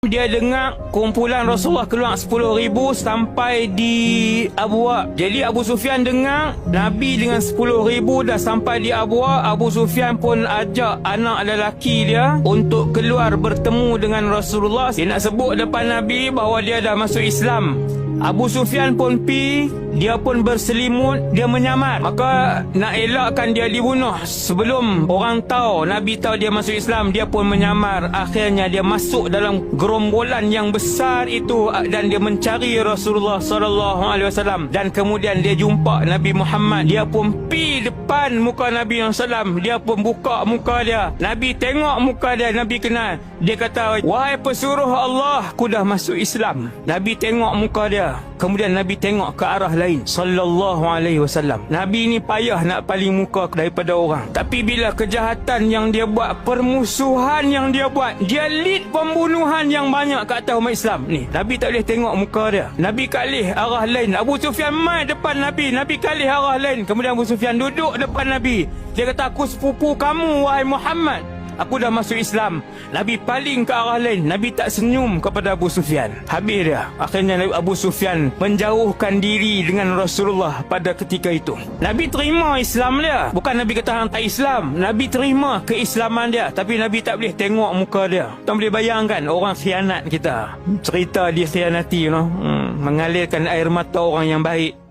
Dia dengar kumpulan Rasulullah keluar 10,000 sampai di Abwa. Jadi Abu Sufyan dengar Nabi dengan 10,000 dah sampai di Abwa. Abu Sufyan pun ajak anak lelaki dia untuk keluar bertemu dengan Rasulullah. Dia nak sebut depan Nabi bahawa dia dah masuk Islam. Abu Sufyan pun dia pun berselimut, dia menyamar. Maka nak elakkan dia dibunuh sebelum orang tahu, Nabi tahu dia masuk Islam, dia pun menyamar. Akhirnya dia masuk dalam gerombolan yang besar itu dan dia mencari Rasulullah SAW. Dan kemudian dia jumpa Nabi Muhammad. Dia pun depan muka Nabi SAW. Dia pun buka muka dia. Nabi tengok muka dia, Nabi kenal. Dia kata, "Wahai pesuruh Allah, aku dah masuk Islam." Nabi tengok muka dia. Kemudian Nabi tengok ke arah lain, sallallahu alaihi wasallam. Nabi ni payah nak paling muka daripada orang. Tapi bila kejahatan yang dia buat, permusuhan yang dia buat, dia lead pembunuhan yang banyak kat atas umat Islam ni, Nabi tak boleh tengok muka dia. Nabi kalih arah lain. Abu Sufyan mai depan Nabi, Nabi kalih arah lain. Kemudian Abu Sufyan duduk depan Nabi. Dia kata, "Aku sepupu kamu, wahai Muhammad. Aku dah masuk Islam." Nabi paling ke arah lain. Nabi tak senyum kepada Abu Sufyan. Habis dia. Akhirnya Abu Sufyan menjauhkan diri dengan Rasulullah pada ketika itu. Nabi terima Islam dia. Bukan Nabi kata hang tak Islam. Nabi terima keislaman dia. Tapi Nabi tak boleh tengok muka dia. Tak boleh bayangkan orang khianat kita. Cerita dia khianati, mengalirkan air mata orang yang baik.